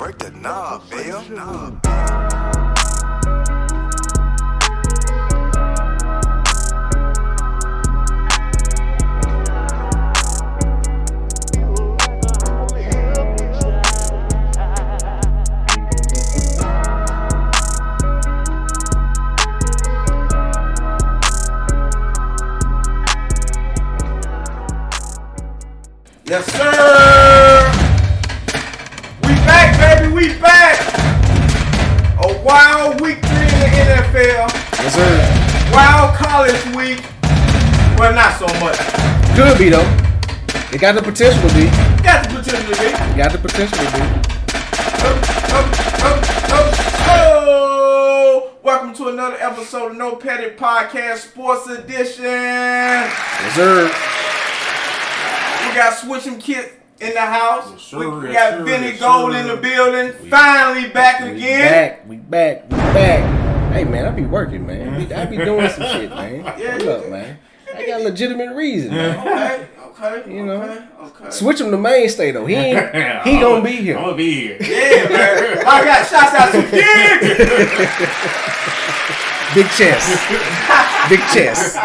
Break the knob, Bill. Yes, sir! We back, baby, we back! A wild week 3 in the NFL. Yes, sir. Wild college week. Well, not so much. Could be, though. It got the potential to be. Got the potential to be. Got the potential to be. Oh! Welcome to another episode of No Petty Podcast Sports Edition. Yes, sir. We got Switch'em Kit in the house. Yes, sir. We got Vinny Gold in the building. Finally back again. We back. Hey, man, I be working, man. I be doing some shit, man. Yeah, Hold up, man. I got a legitimate reason, man. Okay. You know. Switch him to mainstay, though. He gonna be here. I'm gonna be here. Yeah, man. I got shots out to Kid. Big chest. Big chest.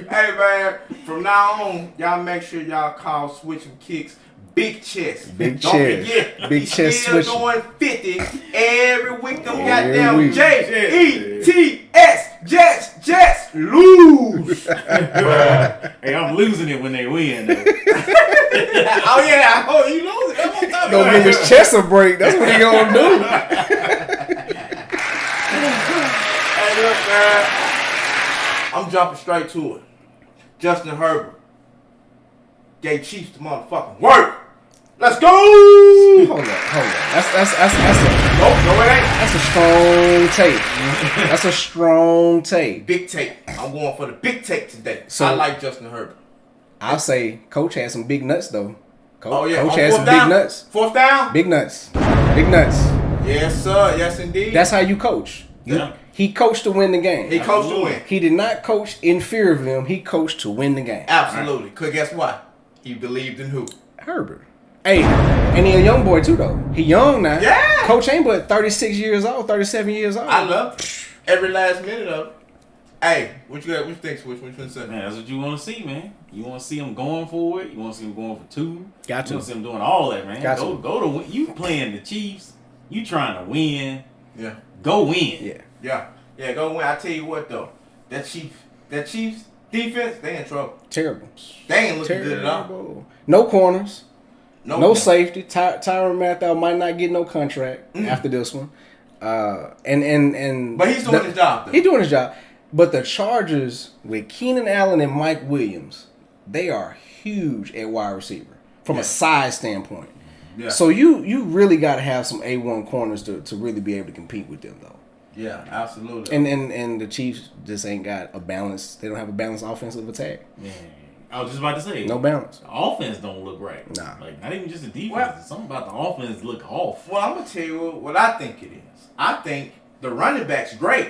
Hey, man. From now on, y'all make sure y'all call Switch'em Kicks Big Chest. Big Don't chest. forget, Big he's chest still switching. doing 50 every week. Them Every goddamn week. J-E-T-S. Jets lose. Hey, I'm losing it when they win, though. Oh, yeah. Oh, you lose it. That's what I'm talking Gonna about. give his chest a break. That's what he gonna do. Hey, look, man. I'm jumping straight to it. Justin Herbert gave Chiefs the motherfucking work. Let's go. Hold on. That's No, it ain't. That's a strong take. That's a strong take. Big take. I'm going for the big take today. So- I like Justin Herbert. I'll say Coach had some big nuts though. Oh, yeah. Coach On had fourth some down? big nuts. Fourth down? Big nuts. Big nuts. Yes, sir. Yes, indeed. That's how you coach. Yeah. He coached to win the game. He coached to win. He did not coach in fear of him. He coached to win the game. Absolutely. Because guess what? He believed in who? Herbert. Hey, and he a young boy too though. He young now. Yeah. Coach ain't but 36 years old, 37 years old. I love it. Every last minute of it. Hey, what you got? What you think, Switch? What you gonna say? Man, that's what you want to see, man. You want to see them going for it. You want to see them going for 2. Got to. You want to see them doing all that, man. Got Go to win. You playing the Chiefs. You trying to win. Yeah. Go win. Yeah. Yeah, go win. I tell you what though. That Chiefs defense, they in trouble. Terrible. They ain't looking good at all. Terrible. No corners. No No. safety. Tyrann Mathieu might not get no contract after this one. And But he's doing his job though. He's doing his job. But the Chargers with Keenan Allen and Mike Williams, they are huge at wide receiver from a size standpoint. Yeah. So you really got to have some A1 corners to really be able to compete with them though. Yeah, absolutely. And the Chiefs just ain't got a balance. They don't have a balanced offensive attack. Man, I was just about to say. No balance. The offense don't look right. Nah. Like, not even just the defense. Well- Something about the offense look off. Well, I'm gonna tell you what I think it is. I think the running back's great,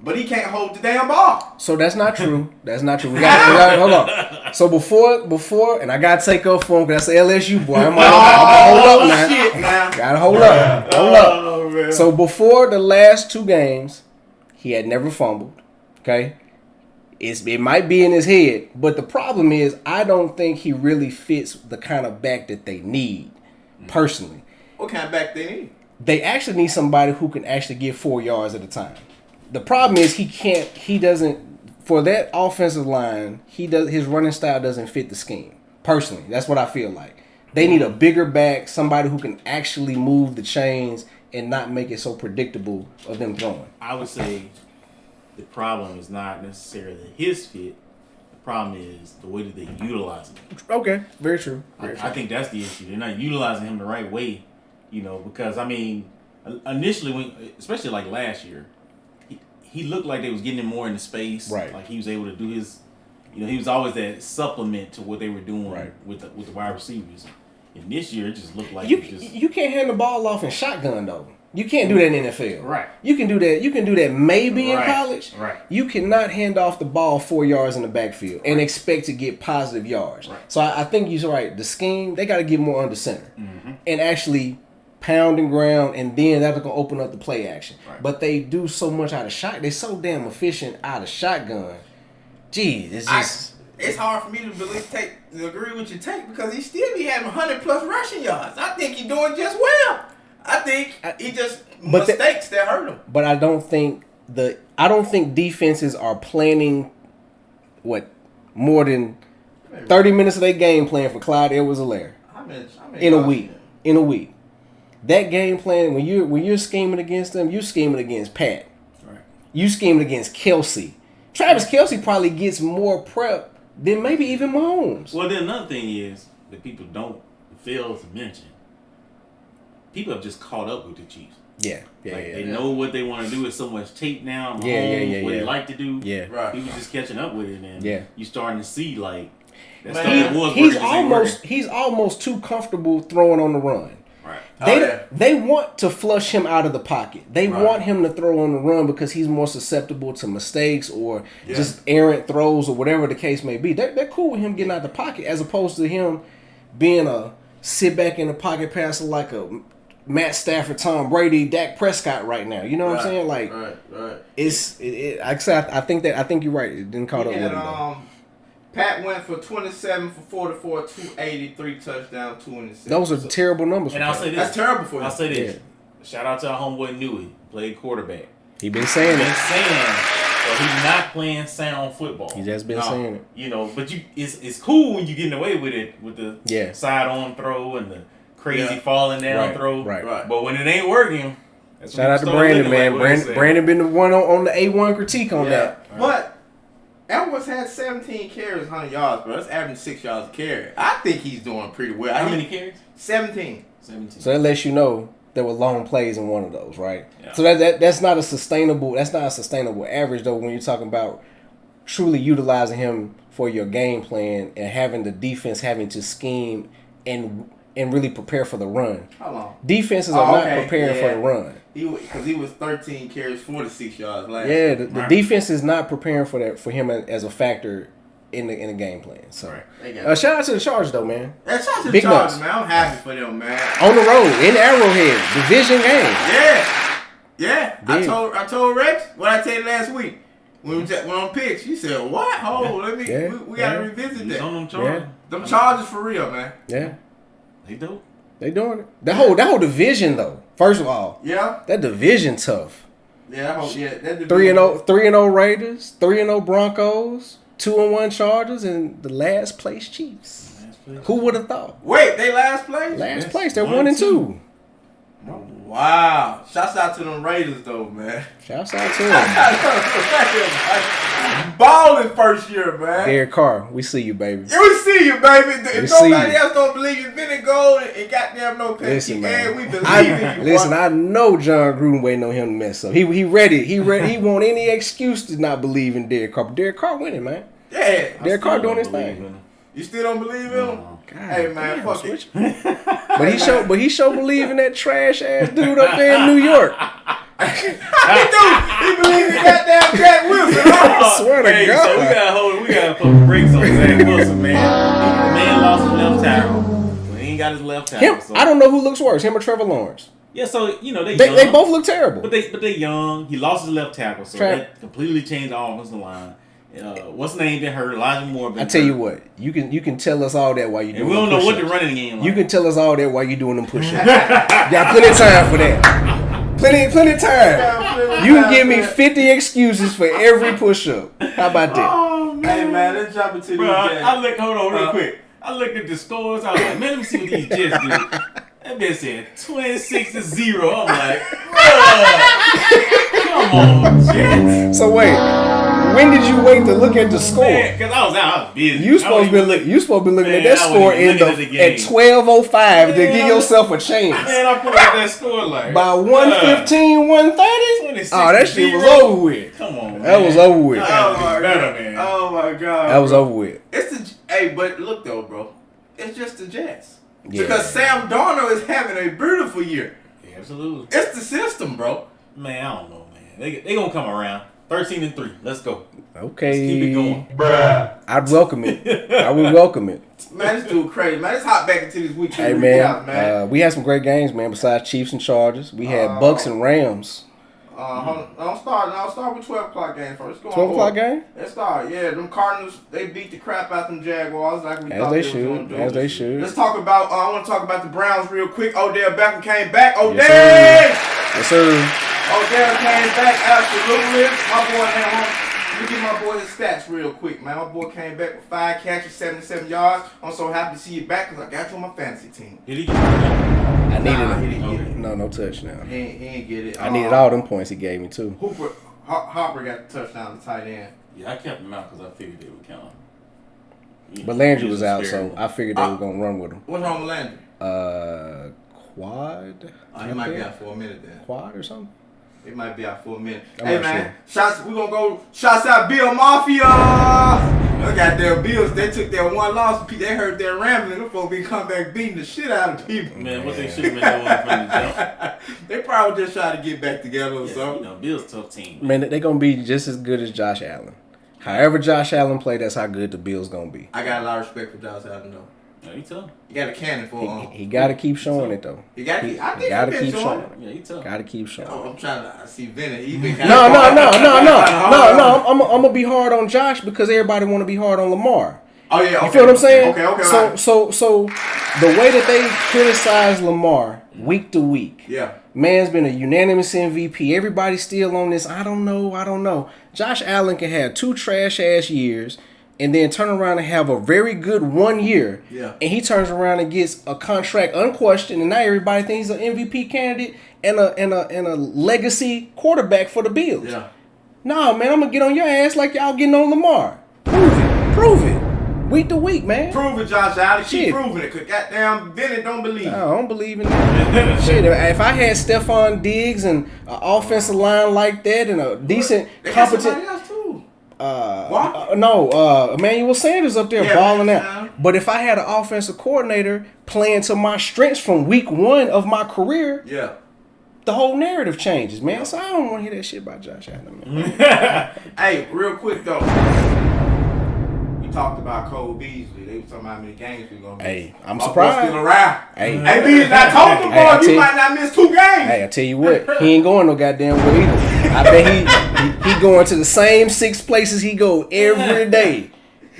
but he can't hold the damn ball. So that's not true. That's not true. We got hold on. So before, and I gotta take up for him because that's the LSU boy. I'm hold up now. Shit, now. Gotta hold up. Hold up. Oh, man. So before the last 2 games, he had never fumbled. Okay, it might be in his head, but the problem is I don't think he really fits the kind of back that they need. Personally, What kind of back they need? they actually need somebody who can actually get 4 yards at a time. The problem is he doesn't for that offensive line, his running style doesn't fit the scheme. Personally, that's what I feel like. They need a bigger back, somebody who can actually move the chains and not make it so predictable of them throwing. I would say the problem is not necessarily his fit. The problem is the way that they utilize him. Okay, very true. I think that's the issue. They're not utilizing him the right way, because I mean, initially especially like last year, he looked like they was getting him more into space. Right. Like he was able to do his, he was always that supplement to what they were doing Right. with the wide receivers. And this year it just looked like You it just you can't hand the ball off in shotgun though. You can't do that in the NFL. Right. You can do that. You can do that maybe in Right. college. Right. You cannot hand off the ball 4 yards in the backfield and expect to get positive yards. Right. So I think you're right. The scheme, they got to get more under center. Mm-hmm. and actually pound and ground, and then that's gonna open up the play action. Right. But they do so much out of shot. They're so damn efficient out of shotgun. Gee, it's just it's hard for me to agree with your take because he still be having 100+ rushing yards. I think he's doing just well. I think he just mistakes that hurt him. But I don't think defenses are planning more than 30 minutes of their game plan for Clyde Edwards-Helaire in a week. In a week. That game plan, when you're scheming against them, you're scheming against Pat. Right. You scheming against Kelsey. Travis Kelsey probably gets more prep than maybe even Mahomes. Well, then another thing is that people don't fail to mention. People have just caught up with the Chiefs. They know what they want to do. It's so much tape now. Mahomes, what they like to do. Yeah. Right. People just catching up with it, and you starting to see like that stuff Man, that was he's almost too comfortable throwing on the run. Right. They want to flush him out of the pocket. They want him to throw on the run because he's more susceptible to mistakes or just errant throws or whatever the case may be. They're cool with him getting out of the pocket as opposed to him being a sit back in the pocket passer like a Matt Stafford, Tom Brady, Dak Prescott right now. You know what I'm saying? Like, I think you're right. It didn't caught up with him though. Pat went for 27 for 44, 280, 3 touchdowns, 2 interceptions. Those are terrible numbers. And I'll say this. That's terrible for him. I'll say this. Shout out to our homeboy Newey, played quarterback. He been saying it. But he's not playing sound football. He just been saying it. You know, but it's cool when you're getting away with it with the side on throw and the crazy falling down throw. Right. But when it ain't working, that's shout out to Brandon, man. Brandon been the one on the A1 critique on that. Right. But Edwards had 17 carries, 100 yards, bro. That's averaging 6 yards a carry. I think he's doing pretty well. How many carries? 17. So that lets you know there were long plays in one of those, right? Yeah. So that's not a sustainable average though when you're talking about truly utilizing him for your game plan and having the defense having to scheme and really prepare for the run. How long? Defenses are not preparing for the run. Because he was 13 carries, 46 yards last year. The defense is not preparing for that for him as a factor in the game plan. So shout out to the Chargers though, man. Shout out to the Chargers, man. I'm happy for them, man. On the road in Arrowhead, division game. Yeah. I told Rex what I tell you last week. When we on picks, you said, what? Hold, let me we gotta revisit that. On them Chargers. Them Chargers for real, man. Yeah. They do. They doing it. That whole division though. First of all, that division tough. Yeah, that division. 3-0 Raiders, 3-0 Broncos, 2-1 Chargers, and the last place Chiefs. Who would have thought? Wait, they last place? Last place. They're 1-2. Wow. Shouts out to them Raiders though, man. Shouts out to them. Balling first year, man. Derek Carr, we see you, baby. Yeah, we see you, baby. If nobody else don't believe you, Vinny Gold and goddamn NoPettiKicks, man, we believe in you. Listen, I know John Gruden waiting on him to mess up. He ready. He want any excuse to not believe in Derek Carr. But Derek Carr winning, man. Yeah. Derek Carr doing his thing. You still don't believe in him? God, hey man, fuck it. But he show believe in that trash ass dude up there in New York. He believes in goddamn Zach Wilson. I swear to God. So we gotta put the brakes on Zach Wilson, man. The man lost his left tackle. So he ain't got his left tackle. I don't know who looks worse, him or Trevor Lawrence. Yeah, so they both look terrible. But they young. He lost his left tackle, so they completely changed the offensive line. What's the name been hurt? Elijah Moore been hurt. I tell you what, you can tell us all that while you doing. And we don't know what the running game like. You can tell us all that while you doing them push-ups. Got plenty of time for that. Plenty of time. You can give me 50 excuses for every push-up. How about that? Oh, man. Hey man, let's jump into these Jets. Hold on real quick. I looked at the scores. I was like, man, let me see what these Jets do. That bitch said 26-0. I'm like, come on, Jets. So wait, when did you wait to look at the score? Because I was busy. You supposed to be looking at that score at 12:05 to give yourself a chance. Man, I put out that score like by 115, 130. Oh, that shit was over with. Come on, man. That was over with. Oh my God. That was over with. But look though, bro, it's just the Jets. Yeah. Because Sam Darnold is having a beautiful year. Yeah, absolutely. It's the system, bro. Man, I don't know, man. They gonna come around. 13-3. Let's go. Okay. Let's keep it going. Bruh. I'd welcome it. I would welcome it. Man, this dude crazy, man. Let's hop back into this weekend. Hey, man. We had some great games, man, besides Chiefs and Chargers. We had Bucks and Rams. I'll start with 12 o'clock game first. 12 o'clock game? Let's start. Yeah, them Cardinals, they beat the crap out them Jaguars like we As thought they they was going to do. As they should. Let's talk about, I want to talk about the Browns real quick. Odell Beckham came back. Odell! Yes, sir. Odell came back, absolutely. My boy, let me get my boy his stats real quick, man. My boy came back with 5 catches, 77 yards. I'm so happy to see you back because I got you on my fantasy team. Did he get it? I needed he didn't get it. No touchdown. He ain't get it. I needed all them points he gave me, too. Hopper got the touchdown to tight end. Yeah, I kept him out because I figured they would count him. But Landry was out, so I figured they were going to run with him. What's wrong with Landry? Quad? He might be out for a minute then. Quad or something? It might be out for a minute. I'm hey, not man. sure. We gonna go. Shots out Bill Mafia. Look at their Bills. They took their one loss. They heard their rambling. Them folks be come back beating the shit out of people. Man, what they should have been doing from the jump. They probably just trying to get back together or something. You know, Bills tough team. Man, they're going to be just as good as Josh Allen. However Josh Allen play, that's how good the Bills going to be. I got a lot of respect for Josh Allen, though. Yeah, he tough. He got a cannon for He got to keep showing it, though. He got to keep showing it. Yeah, he tough. Got to keep showing it. I'm trying to see Vinny. He been No. I'm going to be hard on Josh because everybody want to be hard on Lamar. Oh, yeah. Okay. You feel what I'm saying? Okay. So the way that they criticize Lamar week to week. Yeah. Man's been a unanimous MVP. Everybody's still on this. I don't know. Josh Allen can have 2 trash-ass years and then turn around and have a very good 1 year. Yeah. And he turns around and gets a contract unquestioned, and now everybody thinks he's an MVP candidate and a legacy quarterback for the Bills. Yeah. Nah, man, I'm going to get on your ass like y'all getting on Lamar. Prove it. Week to week, man. Prove it, Josh Allen. Shit. Keep proving it. Cause goddamn Vinny don't believe. I don't believe in that. Shit, if I had Stephon Diggs and an offensive line like that and a decent, competent. Somebody else too. Emmanuel Sanders up there balling out. But if I had an offensive coordinator playing to my strengths from week 1 of my career, the whole narrative changes, man. So I don't want to hear that shit about Josh Allen, man. Hey, real quick though. Talked about Cole Beasley. They were talking about how many games we gonna miss. Hey, I'm surprised. Still around. Hey, Beasley, I told them, boy, you might not miss 2 games. Hey, I tell you what, he ain't going no goddamn way either. I bet he going to the same 6 places he go every day.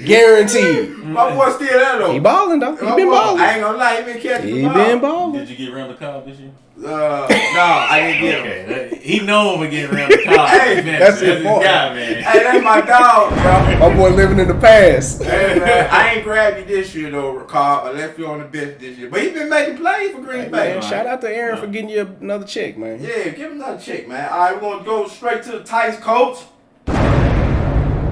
Guaranteed. My boy still there though. He balling though. He been balling. I ain't gonna lie, he been catching the ball. He been balling. Did you get around the Cobb this year? No, I didn't get him. Okay, he known for getting around the Cobb. Hey, man, that's his boy. guy, man. Hey, that's my dog, bro. My boy living in the past. Hey, man, I ain't grabbed you this year though, Cobb. I left you on the bench this year, but he been making plays for Green Bay. Man, shout out to Aaron for getting you another check, man. Yeah, give him another check, man. All right, we're gonna go straight to the Titans coach.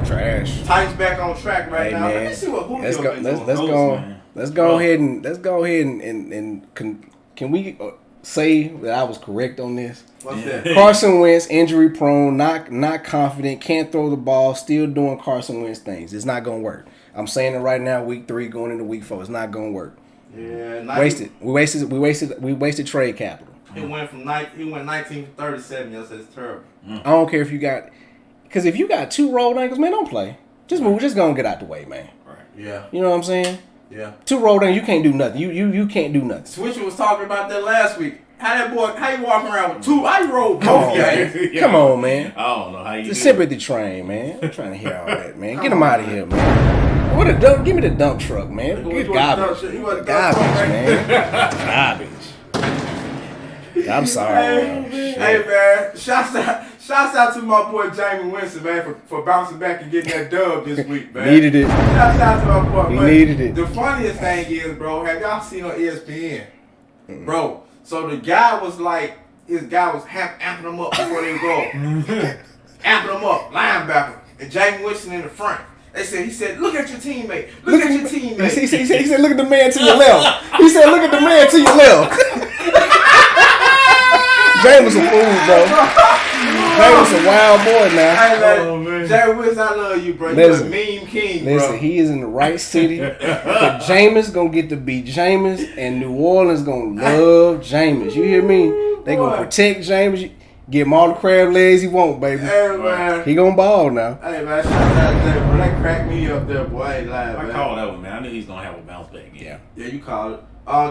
Trash. Titans back on track right now. Man. Let me see what Julio been doing. Let's go ahead and can we say that I was correct on this? What's that? Carson Wentz, injury prone, not confident, can't throw the ball, still doing Carson Wentz things. It's not gonna work. I'm saying it right now. Week 3 going into week 4, it's not gonna work. Yeah, We wasted trade capital. He went 19 for 37 yesterday. It's terrible. I don't care if you got, because if you got 2 rolled ankles, man, don't play. Just move. Just go and get out the way, man. Right. Yeah. You know what I'm saying? Yeah. 2 rolled ankles, you can't do nothing. You can't do nothing. Switcher was talking about that last week. How you walking around with 2? How you roll both your ankles? Come on, man. I don't know how you The do sympathy train, man. I'm trying to hear all that, man. Get him out of here, man. What a dump. Give me the dump truck, man. Get garbage. Garbage, man. Garbage. I'm sorry, man. Hey, man. Shouts out to my boy Jameis Winston, man, for bouncing back and getting that dub this week, man. Needed it. Shouts out to my boy. He needed it. The funniest thing is, bro, have y'all seen on ESPN? Bro, so the guy was like, his guy was amping him up before they go. Amping him up, linebacker. And Jameis Winston in the front. He said, look at your teammate. Look at your teammate. He said, look at the man to your left. He said, look at the man to your left. James was a fool, bro. James was a wild boy now. Hey, man. Jameis Winston, I love you, bro. You're a meme king, bro. Listen, he is in the right city. But Jameis gonna get to beat Jameis, and New Orleans gonna love Jameis. You hear me? They gonna protect Jameis. Give him all the crab legs he want, baby. Hey, man. He gonna ball now. Hey, man, shout out to that, bro. That cracked me up there, boy. I ain't lying, man. I called that one, man. I knew he's going to have a bounce back game. Yeah, you called it.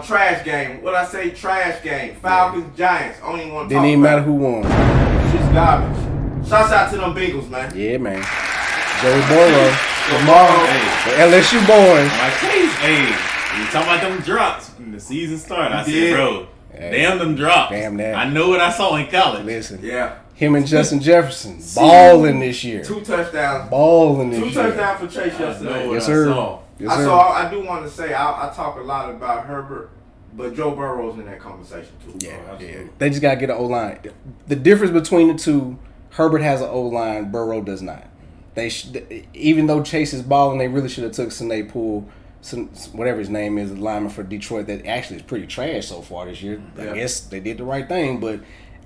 Trash game. What I say? Trash game. Falcons, Giants. I don't even want to talk Didn't even about matter who won. Shit's garbage. Shouts out to them Bengals, man. Yeah, man. Joey Burrow. Tomorrow. The LSU boys. Hey, you talking about them drops when the season started. I said, bro, damn them drops. Damn that. I know what I saw in college. Listen. Yeah. Him and Justin Jefferson balling this year. 2 touchdowns. Balling this 2 year. touchdowns for Chase yesterday. Yes, sir. Yes, sir. I do want to say I talk a lot about Herbert, but Joe Burrow's in that conversation too. Yeah. They just gotta get an O-line. The difference between the two, Herbert has an O-line, Burrow does not. Even though Chase is balling, they really should have took Sinead Poole, whatever his name is, the lineman for Detroit that actually is pretty trash so far this year. I guess they did the right thing, but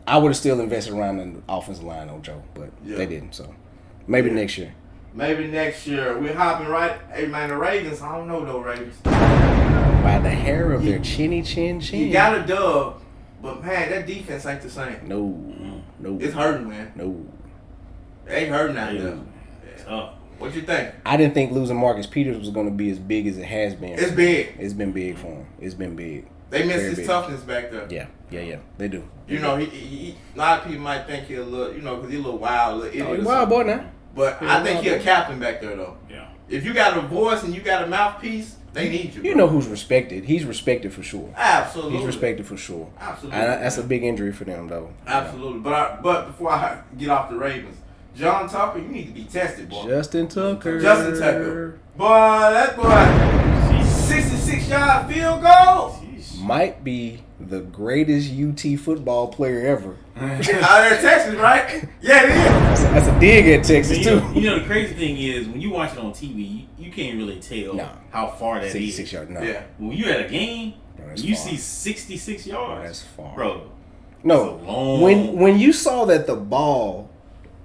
I would have still invested around in the offensive line on Joe, but they didn't. So maybe next year. Maybe next year. We're hopping right. Hey, man, the Ravens, I don't know, though, Ravens. By the hair of their chinny chin chin. You got a dub, but, man, that defense ain't the same. No. It's hurting, man. No. It ain't hurting out there. Yeah. What you think? I didn't think losing Marcus Peters was going to be as big as it has been. It's big. It's been big for him. It's been big. They miss his toughness back there. Yeah. They do. You know, he a lot of people might think he's a little, because he's a little wild, little idiot. He's a wild boy now. But I think he's a captain back there, though. Yeah. If you got a voice and you got a mouthpiece, they need you. You know who's respected. He's respected for sure. Absolutely. He's respected for sure. Absolutely. And that's a big injury for them, though. Absolutely. But before I get off the Ravens, John Tucker, you need to be tested, boy. Justin Tucker. Boy, that boy, 66-yard field goal. Might be the greatest UT football player ever. Out there in Texas, right? Yeah, it is. That's a dig at Texas, too. You know, the crazy thing is, when you watch it on TV, you can't really tell how far that 66 is. 66 yards, no. Yeah. When you at a game, you far. see 66 yards. That's far. Bro. No, when you saw that the ball,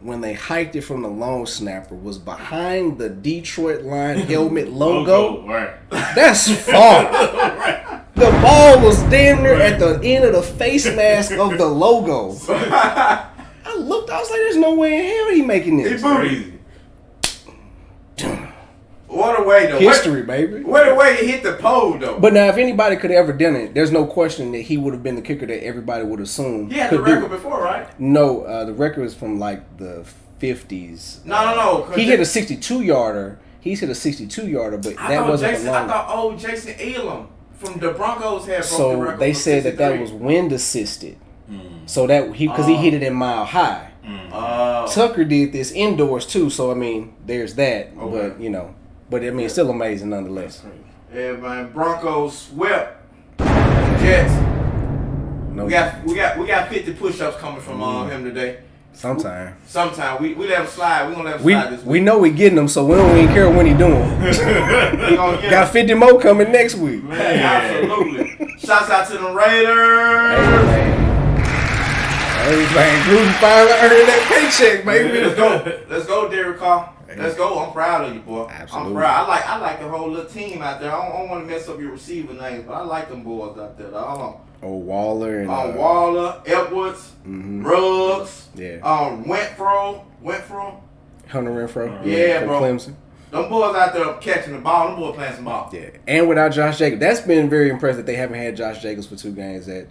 when they hiked it from the long snapper, was behind the Detroit line helmet logo, right. That's far. Right. The ball was damn near at the end of the face mask of the logo. I looked, I was like, there's no way in hell he making this. It's crazy. What a way, though. History, baby. What a way to hit the pole, though. But now, if anybody could have ever done it, there's no question that he would have been the kicker that everybody would assume. He had the record before, right? No, the record is from like the 50s. No. He hit a 62-yarder. He's hit a 62-yarder, but that wasn't the long. I thought Jason Elam from the Broncos had broke the record. So they said that was wind assisted. So that because he hit it in Mile High. Tucker did this indoors too. So I mean, there's that. Okay. But I mean, it's still amazing nonetheless. Yeah, man. Broncos swept Jets. No. We got 50 push-ups coming from him today. Sometime we let him slide. We gonna let him slide this week. We know we getting them, so we don't even care when he doing. Got 50 more coming next week. Man, absolutely. Shouts out to the Raiders. Hey, man, Gruden finally earned that paycheck, baby. Let's go, Derek Carr. Let's go. I'm proud of you, boy. Absolutely. I'm proud. I like the whole little team out there. I don't want to mess up your receiver names, but I like them boys out there. Hold on. Waller and Waller, Edwards, Ruggs, Renfro, Hunter Renfro, yeah, from bro. Clemson. Them boys out there catching the ball. Them boys playing some ball. Yeah, and without Josh Jacobs, that's been very impressive. They haven't had Josh Jacobs for 2 games. That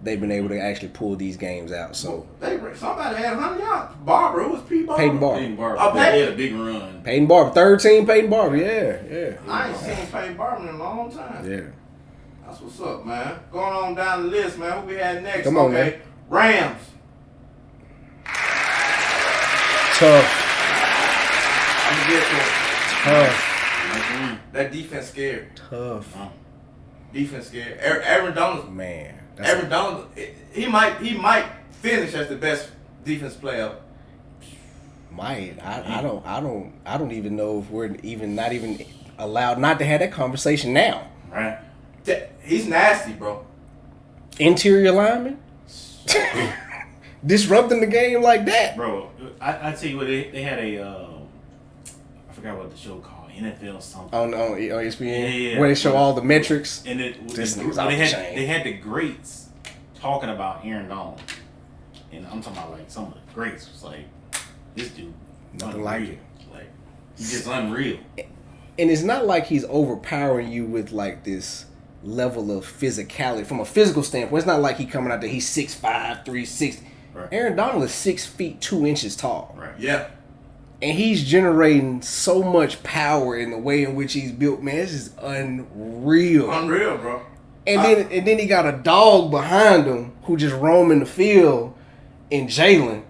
they've been able to actually pull these games out. So somebody had 100 yards. Barber, who was Peyton Barber? Peyton Barber. Oh, He had a big run. Peyton Barber, 3rd team Peyton Barber. Yeah. I ain't seen Peyton Barber in a long time. Yeah. That's what's up, man. Going on down the list, man. Who we had next? Come on, man. Rams. Tough. I'm gonna get to it. Tough. That defense scared. Tough. Defense scared. Aaron Donald. Man. Aaron Donald. He might finish as the best defense player. Might. I don't even know if we're not even allowed not to have that conversation now. Right. He's nasty, bro. Interior lineman? Disrupting the game like that. Bro, I tell you what, they had I forgot what the show called, NFL something. On ESPN? Yeah. Where they show all the metrics. And they had the greats talking about Aaron Donald. And I'm talking about like some of the greats. It's like this dude, nothing like it. Like he's just unreal. And it's not like he's overpowering you with like this level of physicality from a physical standpoint. It's not like he coming out there. He's 6'5", 360. Right. Aaron Donald is 6 feet 2 inches tall. Right. Yeah. And he's generating so much power in the way in which he's built. Man, it's just unreal. Unreal, bro. And then he got a dog behind him who just roaming the field in Jalen.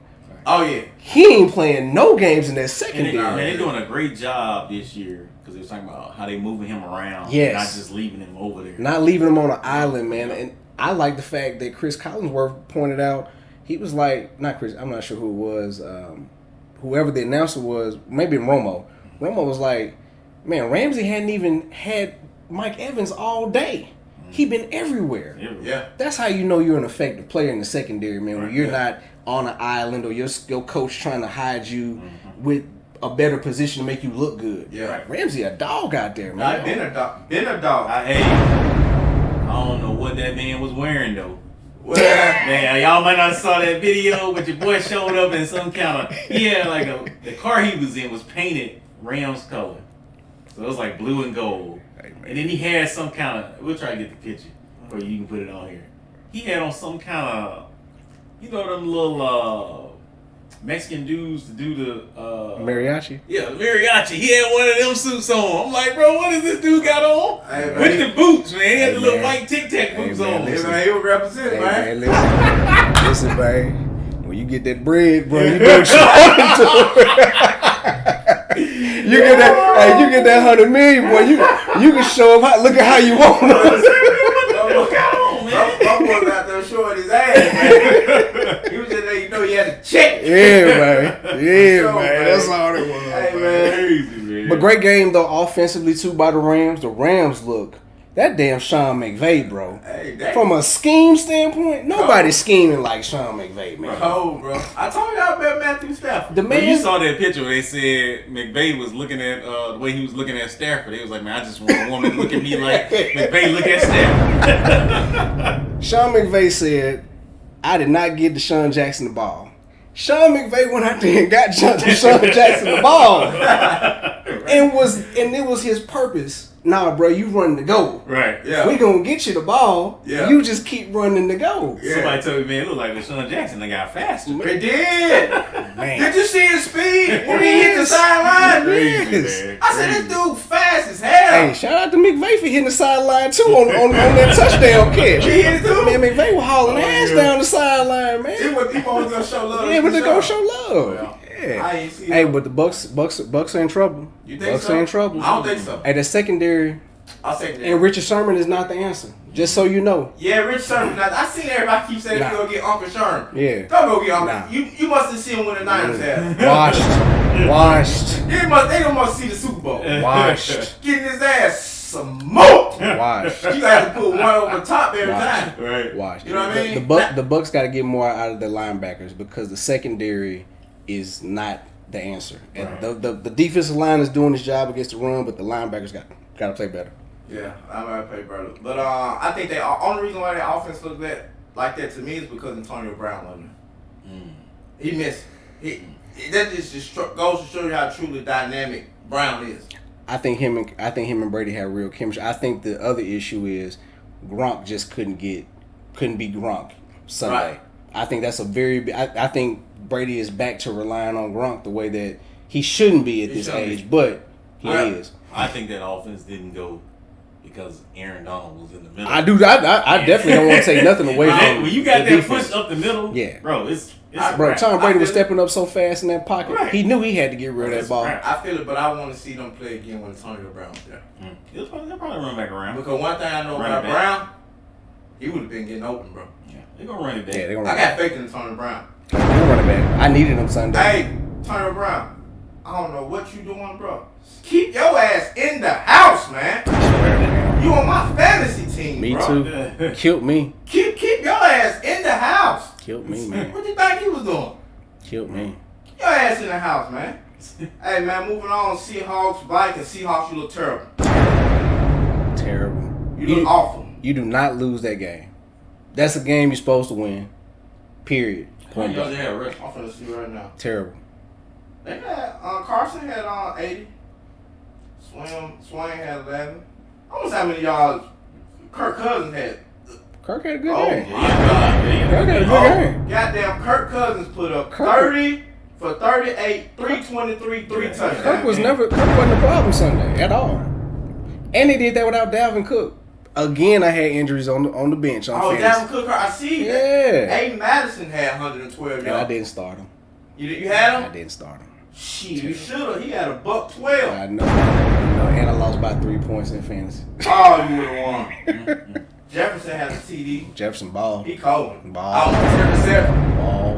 Oh, yeah. He ain't playing no games in that secondary. And they're doing a great job this year because they were talking about how they moving him around. Yes. Not just leaving him over there. Not leaving him on an island, man. And I like the fact that Chris Collinsworth pointed out, he was like, not Chris, I'm not sure who it was, whoever the announcer was, maybe Romo. Romo was like, man, Ramsey hadn't even had Mike Evans all day. He been everywhere. Yeah. That's how you know you're an effective player in the secondary, man. When you're not on an island or your coach trying to hide you with a better position to make you look good. Yeah. Right. Ramsey a dog out there, man. Been a dog. I don't know what that man was wearing though. Well, man, y'all might not saw that video, but your boy showed up in some kind of the car he was in was painted Rams color, so it was like blue and gold. And then he had some kind of, we'll try to get the picture, or you can put it on here. He had on some kind of, them little Mexican dudes to do the mariachi. Yeah, the mariachi. He had one of them suits on. I'm like, bro, what does this dude got on? Hey, with the boots, man. He had the little white Tic Tac boots on. Man, he was representing, man. Listen, man. When you get that bread, bro, you know what you want to do. You get that 100 million, boy. You can show up. Look at how you want it. Look out, man. My boy out there showing his ass, man. He was just letting you know he had to check. Yeah, man. Yeah, man. That's all it was. Hey, man. Crazy, man. But great game though, offensively too by the Rams. The Rams look. That damn Sean McVay, bro. Hey, from a scheme standpoint, nobody's scheming like Sean McVay, man. Cold, bro. I told y'all about Matthew Stafford. The man, when you saw that picture where they said McVay was looking at the way he was looking at Stafford, he was like, man, I just want a woman to look at me like McVay look at Stafford. Sean McVay said, I did not give Deshaun Jackson the ball. Sean McVay went out there and got Deshaun Jackson the ball. And it was his purpose. Nah, bro, you running the goal. Right. Yeah. We gonna get you the ball. Yeah. You just keep running the goal. Yeah. Somebody told me, man, it looked like Deshaun Jackson. They got faster. It did. Man. Did you see his speed when he hit the sideline? Yes. Man. I said, this dude fast as hell. Hey, shout out to McVay for hitting the sideline too on that touchdown catch. He hit it too? Man, McVay was hauling ass down the sideline, man. He was gonna show love. Yeah, but they gonna show love. Well, Yeah. I ain't see Hey, him. but the Bucks are in trouble. You think Bucks so? are in trouble. I don't think so. Hey, the secondary I'll say that. and Richard Sherman is not the answer. Just so you know. Yeah, Rich Sherman. Now, I seen everybody keep saying Nah. you go get Uncle Sherman. Yeah. Don't go get Uncle. Nah. You must have seen him when the Niners had. Washed. They don't must see the Super Bowl. Washed. Getting his ass smoked. Washed. You have to put one over the top every Washed. time. Right. Washed. You know what I mean? The Bucks got to get more out of their linebackers because the secondary is not the answer. And Right. the defensive line is doing its job against the run, but the linebackers got to play better. Yeah, I'm gonna play better. But I think the only reason why their offense looked like that to me is because Antonio Brown wasn't there. He missed. That just goes to show you how truly dynamic Brown is. I think him and Brady have real chemistry. I think the other issue is Gronk just couldn't be Gronk Sunday. Right. I think that's I think Brady is back to relying on Gronk the way that he shouldn't be at this age, but he is. I think that offense didn't go because Aaron Donald was in the middle. I definitely don't want to take nothing away from when you got the that defense. push up the middle, Yeah. bro, it's Bro, Tom Brady was I feel stepping up so fast in that pocket. Right. He knew he had to get rid of that ball. I feel it, but I want to see them play again when Antonio Brown's there. They'll probably run back around. Because one thing I know Run about it back. Brown, he would have been getting open, bro. Yeah, they're gonna run it back. Yeah, they're gonna I run got faith in Antonio Brown. it back. I needed him Sunday. Hey, Antonio Brown, I don't know what you doing, bro. Keep your ass in the house, man. You on my fantasy team, Me bro. too. Killed me. Keep your ass in the house. Killed me, man. What you think he was doing? Killed me. Keep your ass in the house, man. Hey, man, moving on. Seahawks, Vikings. Seahawks, you look terrible. Terrible. You look awful. You do not lose that game. That's a game you're supposed to win. Period. How many yards they had rushing? I'm finna see right now. Terrible. They had Carson had 80. Swain had 11. Almost how many yards Kirk Cousins had. Kirk had a good Oh, game. Yeah. Kirk had a good game. Goddamn, Kirk Cousins put up 30 for 38, 323, 3 touchdowns. Kirk wasn't a problem Sunday at all. And they did that without Dalvin Cook. Again, I had injuries on the bench on fantasy. Dalvin Cook, I see that. Yeah. Aiden Madison had 112 And I yards. didn't start him. You had him? I didn't start him. Shit, you should have. He had a $112. I know. And I lost by 3 points in fantasy. Oh, you would have won. Jefferson had a TD. Jefferson ball. He cold. Ball. Almost 7. Ball.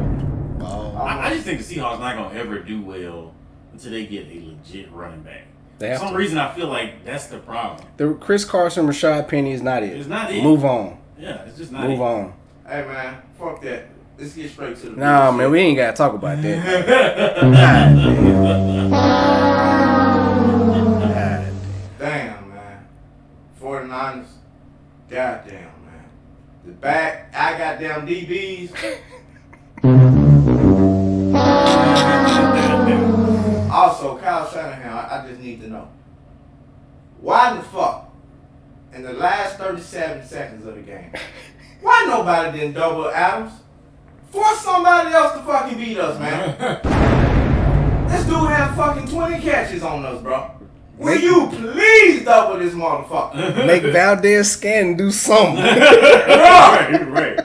I just think the Seahawks not gonna ever do well until they get a legit running back. They For have some to. reason, I feel like that's the problem. The Chris Carson, Rashad Penny is not it. It's not it. Move on. Yeah, it's just not Move it. on. Hey, man, fuck that. Let's get straight to the Nah, bullshit. man, we ain't gotta talk about that. Damn, man. 49ers. Goddamn, man. The back, I got damn DBs. Also, Kyle Shanahan, I just need to know. Why the fuck, in the last 37 seconds of the game, why nobody didn't double Adams? Force somebody else to fucking beat us, man. This dude had fucking 20 catches on us, bro. Will you please double this motherfucker? Make Valdez Scanton do something. Right.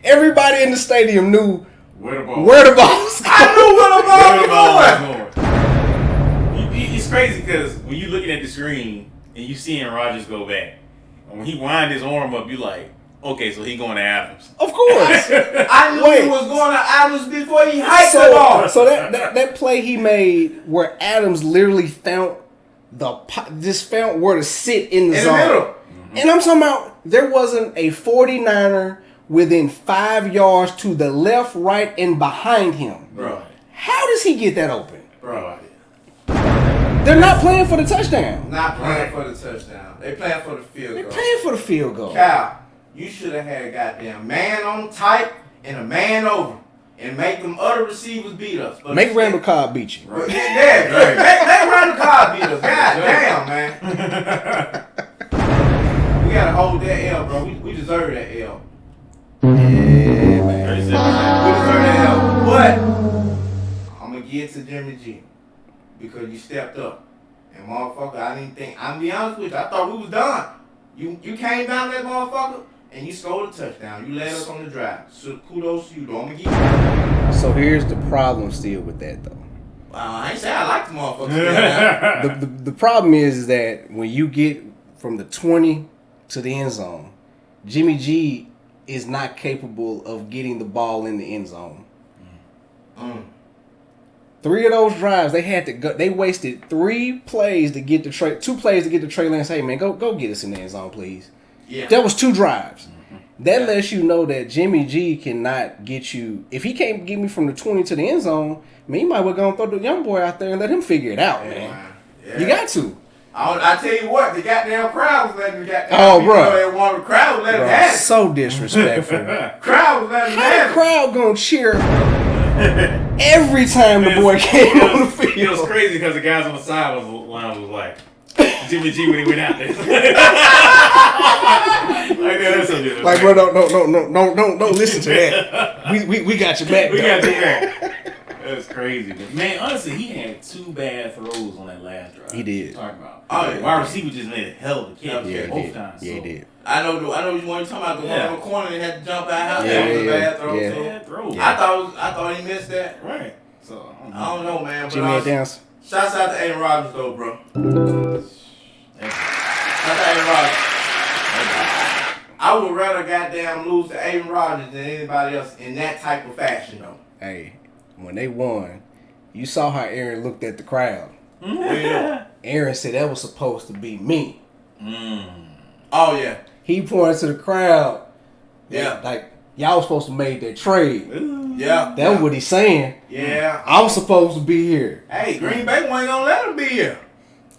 Everybody in the stadium knew Where the ball? where the ball was I knew where the ball was going. It's crazy because when you looking at the screen and you seeing Rodgers go back, and when he wind his arm up, you like, okay, so he going to Adams. Of course. I knew he was going to Adams before he hiked the ball. So that play he made where Adams literally found found where to sit in the In the zone. middle. And I'm talking about there wasn't a 49er within 5 yards to the left, right, and behind him. Bro. How does he get that open? Bro. They're not playing for the touchdown. Not playing for the touchdown. They playing for the field They're goal. playing for the field goal. Cal, you should have had a goddamn man on tight and a man over. And make them other receivers beat us. But Make Randall Cobb beat you. Right. Yeah, make Randall Cobb beat us. God damn, man. We gotta hold that L, bro. We deserve that L. Yeah, man. We deserve that L. But I'm gonna give it to Jimmy G because you stepped up. And motherfucker, I didn't think. I'm be honest with you. I thought we was done. You came down that motherfucker and you scored a touchdown. You led us on the drive. So kudos to you, though. I'm gonna give you. So here's the problem still with that though. I ain't say I like the motherfuckers. The problem is that when you get from the 20 to the end zone, Jimmy G is not capable of getting the ball in the end zone. 3 of those drives, they had to go. They wasted 3 plays to get the 2 plays to get the Trey Lance. Hey man, go get us in the end zone, please. Yeah. That was 2 drives. That lets you know that Jimmy G cannot get you. If he can't get me from the 20 to the end zone, man, you might well go and throw the young boy out there and let him figure it out, man. Yeah. You got to. I tell you what, the goddamn crowd was letting the goddamn bro. The crowd was letting him have it. So disrespectful. Crowd was letting him How the have it. crowd gonna cheer every time the boy came on the field? It was crazy because the guys on the sideline was like, Jimmy G when he went out there. Like, bro, don't listen to that. We got your back. We though. got your back. That's crazy. But man, honestly, he had 2 bad throws on that last drive. He did. Talking about. Oh, yeah. Wide receiver just made a hell of a catch Yeah, both he did. times. Yeah, he so. did. I know which one you're talking about. The one on the corner that had to jump out. Yeah, That was a bad throw. yeah. too. Bad throw. I thought he missed that. Right. So I don't know, man. But Jimmy had downs. shouts out to Aaron Rodgers, though, bro. Shouts to Aaron Rodgers. I would rather goddamn lose to Aaron Rodgers than anybody else in that type of fashion, though. Hey, when they won, you saw how Aaron looked at the crowd. Yeah. Aaron said that was supposed to be me. Oh, yeah. He pointed to the crowd. Yeah. Like, y'all was supposed to make that trade. Yeah. That's what he's saying. Yeah. I was supposed to be here. Hey, Green Bay wasn't gonna let him be here.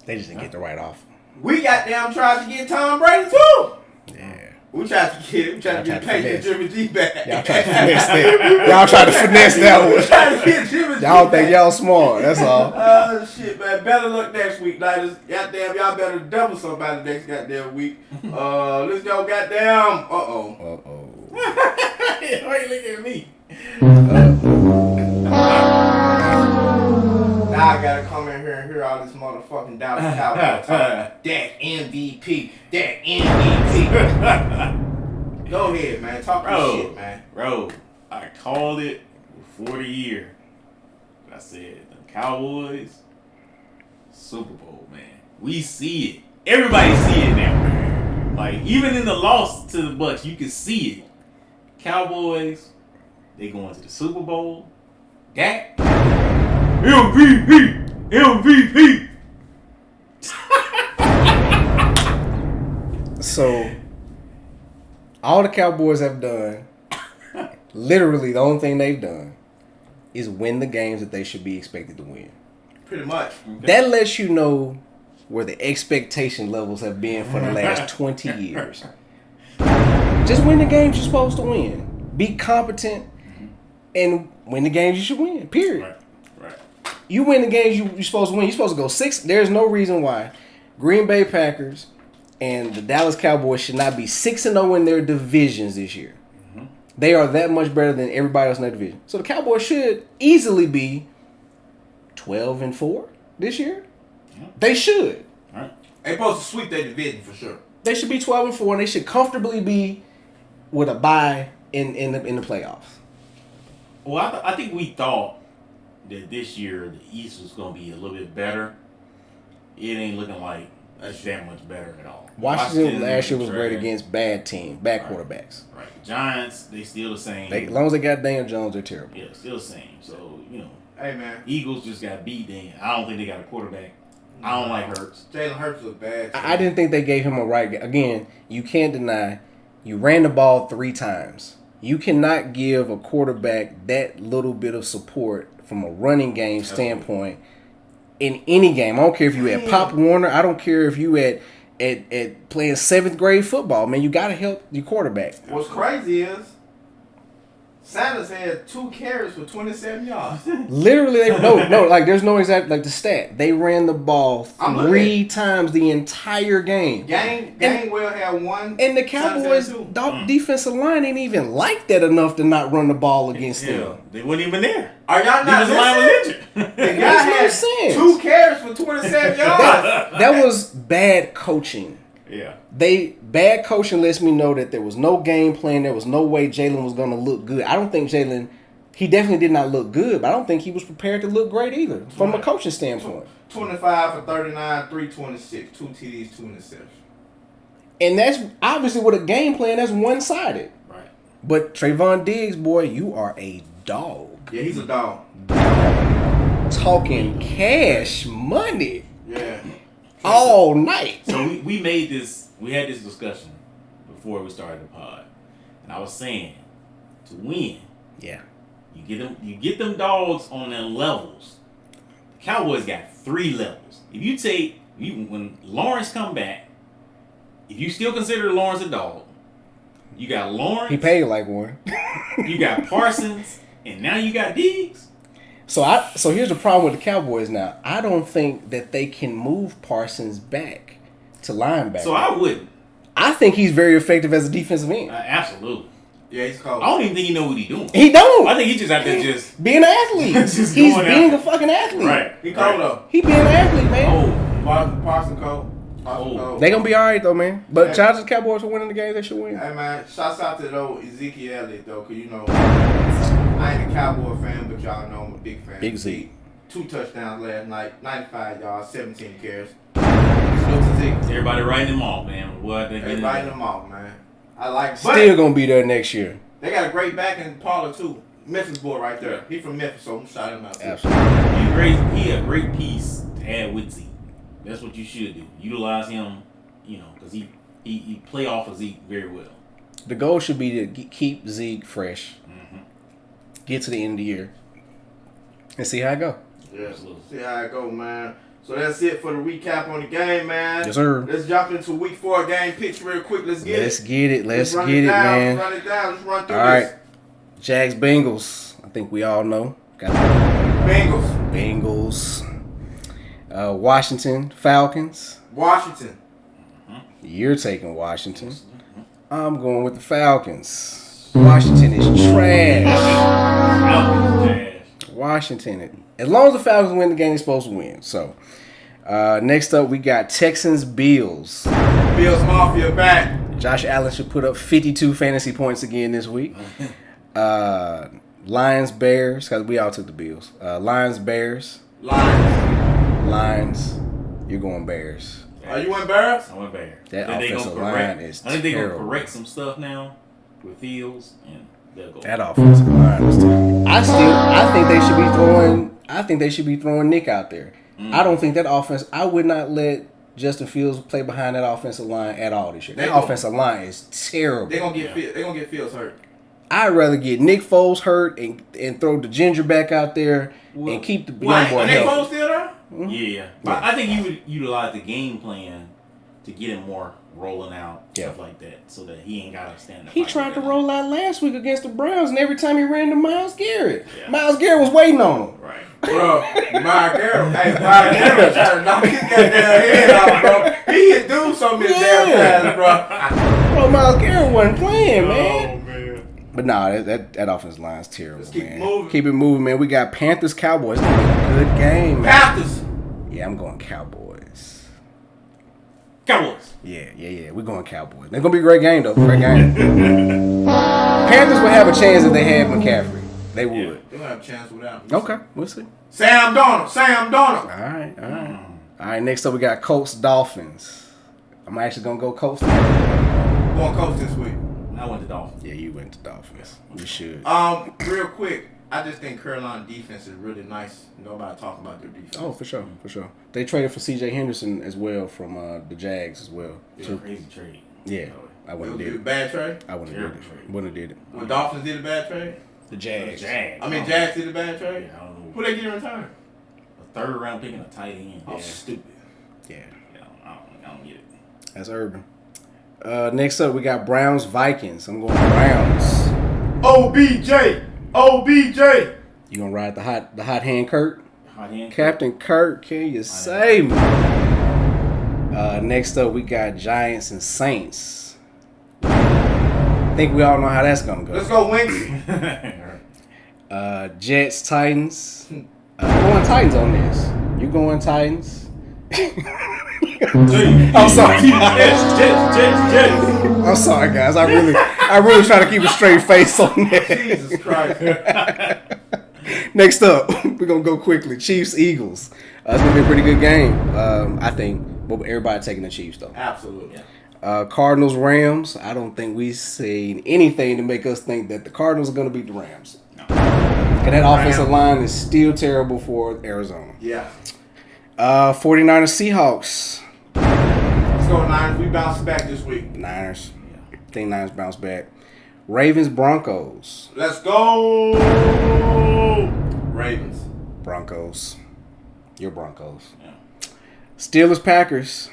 They just didn't get the right offer. We goddamn tried to get Tom Brady, too. Yeah. We tried to get Peyton Jimmy G back. Y'all tried to finesse that. Y'all tried to finesse that one. Trying to get Jimmy G Y'all think back. y'all smart. That's all. Oh shit, man! Better luck next week, Niners. Goddamn, y'all better double somebody next goddamn week. Let's go, goddamn. Why you looking at me? Now I gotta come in here and hear all this motherfucking Dallas Cowboys talk. Dak MVP. Dak MVP. Go ahead, man. Talk your shit, man. Bro, I called it before the year. I said, the Cowboys, Super Bowl, man. We see it. Everybody see it now. Like, even in the loss to the Bucs, you can see it. Cowboys, they going to the Super Bowl. Dak, MVP. So, all the Cowboys have done, literally the only thing they've done, is win the games that they should be expected to win. Pretty much. Okay. That lets you know where the expectation levels have been for the last 20 years. Just win the games you're supposed to win. Be competent and win the games you should win. Period. Right. You win the games you're supposed to win. You're supposed to go 6. There's no reason why Green Bay Packers and the Dallas Cowboys should not be 6-0 in their divisions this year. Mm-hmm. They are that much better than everybody else in their division. So the Cowboys should easily be 12-4 this year. Yeah. They should. Right. They supposed to sweep their division for sure. They should be 12-4, and they should comfortably be with a bye in the playoffs. Well, I think we thought that this year the East was going to be a little bit better. It ain't looking like it's that much better at all. Washington last year was great trash. against bad teams, bad quarterbacks. Right. Giants, they still the same. As long as they got Daniel Jones, they're terrible. Yeah, still the same. So, Hey, man. Eagles just got beat. I don't think they got a quarterback. I don't like Hurts. Jalen Hurts look bad. I didn't think they gave him a right. Again, you can't deny you ran the ball 3 times. You cannot give a quarterback that little bit of support from a running game standpoint in any game. I don't care if you at Pop Warner. I don't care if you at playing 7th grade football. Man, you got to help your quarterback. What's crazy is Sanders had 2 carries for 27 yards. Literally, like there's no exact like the stat. They ran the ball 3 times the entire game. Gainwell had 1. And the Cowboys' defensive line ain't even like that enough to not run the ball against them. They weren't even there. Are y'all not Defensive line was listening? injured. The guy had 2 carries for 27 yards. That was bad coaching. Yeah. Bad coaching lets me know that there was no game plan. There was no way Jalen was going to look good. I don't think Jalen, he definitely did not look good, but I don't think he was prepared to look great either from a coaching standpoint. 25 for 39, 326, 2 TDs, 2 interceptions. And that's obviously with a game plan that's one-sided. Right. But Trayvon Diggs, boy, you are a dog. Yeah, he's a dog. Talking cash money Yeah. all night. So we had this discussion before we started the pod. And I was saying, to win, Yeah. you get them dogs on their levels. The Cowboys got 3 levels. If you take when Lawrence come back, if you still consider Lawrence a dog, you got Lawrence. He paid like one. You got Parsons, and now you got Diggs. So here's the problem with the Cowboys now. I don't think that they can move Parsons back to linebacker. So I wouldn't. I think he's very effective as a defensive end. Absolutely. Yeah, he's cold. I don't even think he know what he's doing. He don't. I think he's just out there just being an athlete. Just He's going being out. a fucking athlete. Right. He cold though. He being an athlete, man. Oh, Parson cold. Parson cold. They gonna be all right though, man. But shout out to the Cowboys for winning the game. They should win. Hey man, shouts out to Ezekiel Elliott though, cause I ain't a Cowboy fan, but y'all know I'm a big fan. Big Zeke. 2 touchdowns last night, 95 yards, 17 carries. Salute to Zeke. everybody writing them off, man. What they They writing them off, man. I like. Still gonna be there next year. They got a great back in Paula too. Memphis boy right there. He from Memphis, so I'm shouting him out. Too. Absolutely. He a great piece to add with Zeke. That's what you should do. Utilize him, because he play off of Zeke very well. The goal should be to keep Zeke fresh. Mm-hmm. Get to the end of the year and see how it go. Yeah, Absolutely. see how it go, man. So that's it for the recap on the game, man. Yes, sir. Let's jump into week 4 game picks real quick. Let's get it. Let's get it, man. Let's run it down. Let's run through all this. right. Jags, Bengals. I think we all know. Got Bengals. Washington, Falcons. Washington. You're taking Washington. I'm going with the Falcons. Washington is trash. Washington. As long as the Falcons win the game, they're supposed to win. So, next up, we got Texans, Bills. Bills Mafia back. Josh Allen should put up 52 fantasy points again this week. Lions, Bears, because we all took the Bills. Lions, Bears. Lions. You're going Bears. Are you in Bears? I went Bears. That Then offensive line is I think they're going to terrible. correct some stuff now with Fields, and they'll go. That offensive line is terrible. I think they should be throwing Nick out there. I don't think that offense. I would not let Justin Fields play behind that offensive line at all this year. That offensive line is terrible. They're gonna get Fields hurt. I'd rather get Nick Foles hurt and throw the ginger back out there and keep the young boy Nick Foles healthy. still there? Yeah. I think you would utilize the game plan to get him more rolling out, stuff like that, so that he ain't got to stand up. He tried to roll out last week against the Browns, and every time he ran to Myles Garrett, Myles Garrett was waiting on him. Right. Bro, Myles Garrett trying to knock his goddamn head off, bro. He can do so many damn times, bro. Bro, Myles Garrett wasn't playing, man. Oh, man. But nah, that offensive line is terrible, Let's keep man. moving. Keep it moving, man. We got Panthers, Cowboys. It's gonna be a good game, man. Panthers. Yeah, I'm going Cowboys. Cowboys. Yeah. We're going Cowboys. It's gonna be a great game, though. Great game. Panthers would have a chance if they had McCaffrey. They would. They'll have a chance without him. Okay, we'll see. Sam Darnold. All right. All right, next up we got Colts, Dolphins. I'm actually gonna go Colts. Going Colts this week. I went to Dolphins. Yeah, you went to Dolphins. You should. Real quick, I just think Carolina defense is really nice. Nobody talking about their defense. Oh, for sure. They traded for C.J. Henderson as well from the Jags as well. It's a crazy trade. Yeah, I wouldn't have It was did a it. bad trade. I wouldn't have did it. Wouldn't have did it. When Dolphins did a bad trade. The Jags. Jags. I mean, Jags did a bad trade. Yeah, I don't know. Who they get in return? A third round pick and a tight end. Oh, stupid. Yeah, I don't get it. that's urban. Next up we got Browns, Vikings. I'm going Browns. OBJ. You gonna ride the hot hand, Kurt? Hot hand. Captain Kurt, can you save me? Next up, we got Giants and Saints. I think we all know how that's gonna go. Let's go Wentz. Jets, Titans. I'm going Titans on this. You going Titans? I'm sorry, guys. I'm sorry, guys. I really try to keep a straight face on that. Jesus Christ. Next up, we're gonna go quickly. Chiefs, Eagles. It's gonna be a pretty good game. I think, but everybody taking the Chiefs though. Absolutely. Cardinals, Rams. I don't think we've seen anything to make us think that the Cardinals are gonna beat the Rams. No. And that offensive line is still terrible for Arizona. Yeah. 49ers, Seahawks. Let's go Niners. We bounce back this week. Niners. I think Niners bounce back. Ravens, Broncos. Let's go Ravens. Broncos. Your Broncos. Yeah. Steelers, Packers.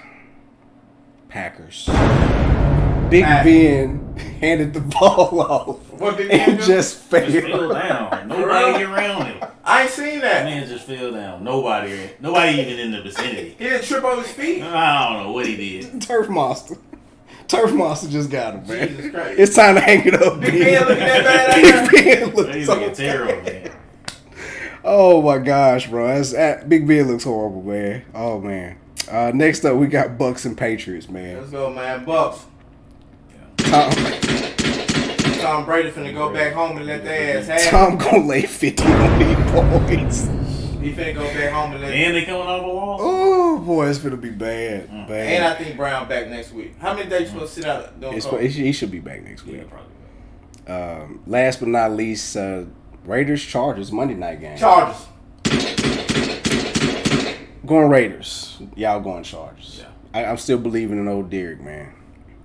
Big Ben handed the ball off. What Big Ben and do? just Just fell failed. down. Nobody around him. I ain't seen that. Man just fell down. Nobody even in the vicinity. He didn't trip over his feet. I don't know what he did. Turf Monster. Turf Monster just got him, man. Jesus Christ. It's time to hang it up, Big Ben looking that bad out there? Big Ben looks He's so looking terrible, man. Oh my gosh, bro. Big Ben looks horrible, man. Oh man. Next up, we got Bucks and Patriots, man. Let's go, man. Bucks. Tom Brady finna go back home and let their ass have it. Tom gonna lay 50 on these boys. He finna go back home and let And they coming off the wall. Oh boy, it's gonna be bad. And Bad. I think Brown back next week. How many days you supposed to sit out? He should be back next Yeah, week. probably. Last but not least, Raiders Chargers Monday night game. Chargers. Going Raiders. Y'all going Chargers. Yeah. I'm still believing in old Derek, man.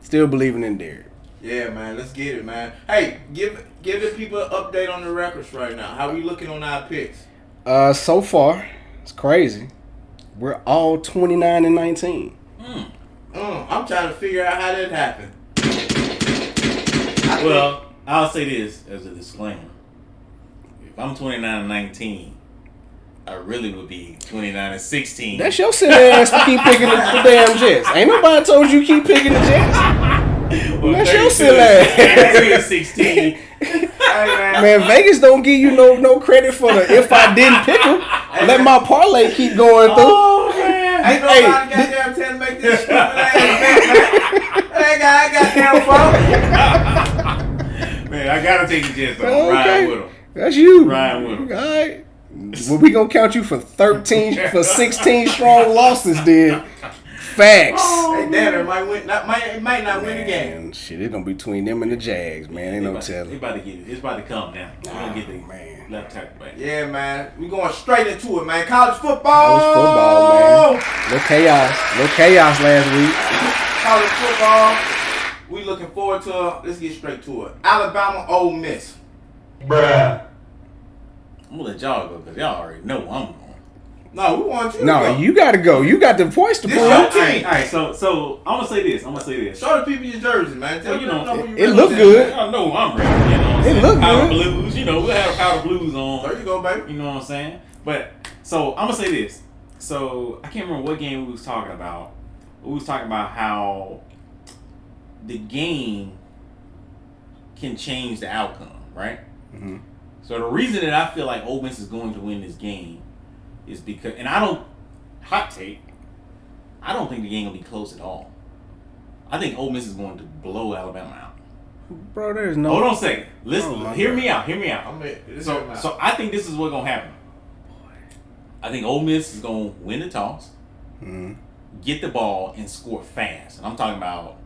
Still believing in Derek. Yeah, man. Let's get it, man. Hey, give the people an update on the records right now. How we looking on our picks? So far, it's crazy. We're all 29-19. I'm trying to figure out how that happened. Well, I'll say this as a disclaimer. If I'm 29-19, I really would be 29-16. That's your silly ass to keep picking the damn Jets. Ain't nobody told you keep picking the Jets. Well, That's your silly ass. 16. Man, Vegas don't give you no credit for the if I didn't pick them. Let my parlay keep going through. Oh, man. Ain't nobody goddamn tell to make this stupid ass bet, man. Ain't got goddamn phone. Man, I gotta take the Jets though. Ride with them. That's you. Ride with them. All right. Well, we gonna count you for 16 strong losses then. Facts. Hey, Danner might might not win the game. Man, shit, it gonna be between them and the Jags, man. Ain't no telling. It's about to come now. We're gonna get the man. left tackle back. Yeah, man. We going straight into it, man. College football. College football, man. No chaos last week. College football. We looking forward to. Let's get straight to it. Alabama, Ole Miss. Bruh. I'm gonna let y'all go because y'all already know I'm going. No, we want you to No, go. you gotta go. You got the points to This prove. your team. All right, so I'm gonna say this. Show the people your jersey, man. Tell Well, you them know, who you it really look is. good. I know I'm ready. You know what I'm It saying? look Powder good. blues. You know, we'll have powder blues on. There you go, baby. You know what I'm saying? But so I'm gonna say this. So I can't remember what game we was talking about. We was talking about how the game can change the outcome, right? Mm-hmm. So the reason that I feel like Ole Miss is going to win this game is because, and I don't, hot take, I don't think the game will be close at all. I think Ole Miss is going to blow Alabama out. Bro, there's no. Hold on a second. Listen, Oh, my hear God. me out. So I think this is what's gonna happen. I think Ole Miss is gonna win the toss, get the ball, and score fast. And I'm talking about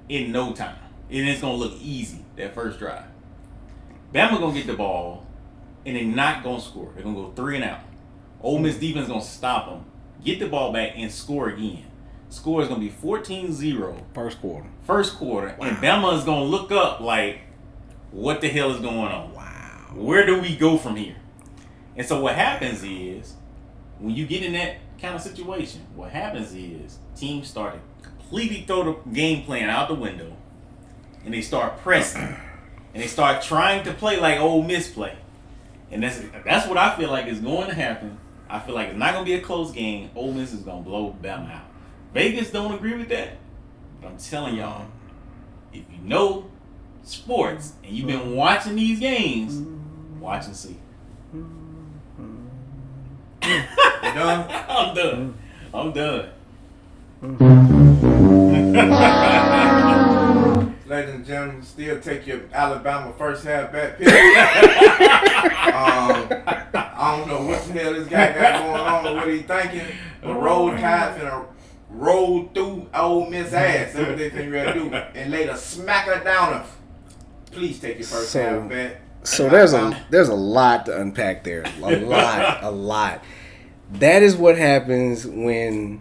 in no time. And it's gonna look easy that first drive. Bama gonna get the ball, and they're not gonna score. They're gonna go 3 and out. Ole Miss defense gonna stop them, get the ball back, and score again. Score is gonna be 14-0. First quarter, and Bama is gonna look up like, what the hell is going on? Wow. Where do we go from here? And so what happens is, when you get in that kind of situation, what happens is teams start to completely throw the game plan out the window, and they start pressing, and they start trying to play like Ole Miss play. And that's what I feel like is going to happen. I feel like it's not going to be a close game. Ole Miss is going to blow Bama out. Vegas don't agree with that. But I'm telling y'all, if you know sports and you've been watching these games, watch and see. You done? I'm done. Ladies and gentlemen, still take your Alabama first half bet pick. I don't know what the hell this guy got going on or what he thinking, but Roll Tide finna roll through Ole Miss ass. That's what they finna ready to do. And later smack her down her. Please take your first half bet. So there's a lot to unpack there. A lot. That is what happens when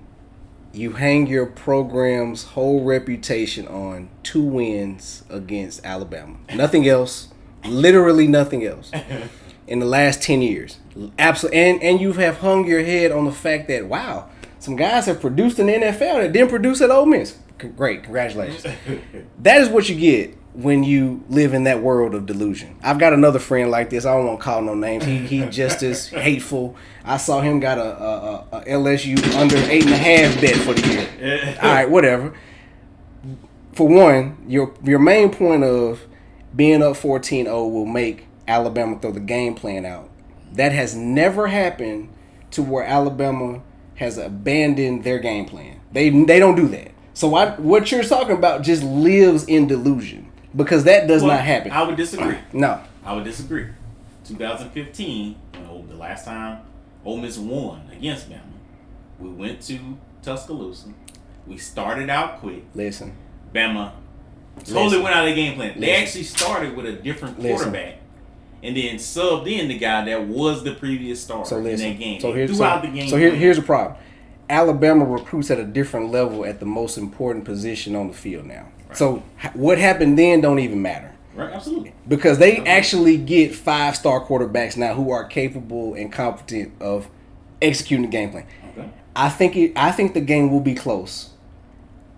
you hang your program's whole reputation on 2 wins against Alabama. Nothing else. Literally nothing else. In the last 10 years. Absolutely. And you have hung your head on the fact that, wow, some guys have produced in the NFL that didn't produce at Ole Miss. Great. Congratulations. That is what you get when you live in that world of delusion. I've got another friend like this. I don't want to call no names. He just as hateful. I saw him got a LSU under 8.5 bet for the year. All right, whatever. For one, your main point of being up 14-0 will make Alabama throw the game plan out. That has never happened to where Alabama has abandoned their game plan. They don't do that. So what you're talking about just lives in delusion. Because that does not happen. I would disagree. No. I would disagree. 2015, the last time Ole Miss won against Bama, we went to Tuscaloosa. We started out quick. Listen. Bama totally went out of the game plan. They actually started with a different quarterback and then subbed in the guy that was the previous starter in that game. Here's the problem. Alabama recruits at a different level at the most important position on the field now. Right. So what happened then don't even matter. Right, absolutely. Because they actually get 5-star quarterbacks now who are capable and competent of executing the game plan. Okay. I think the game will be close.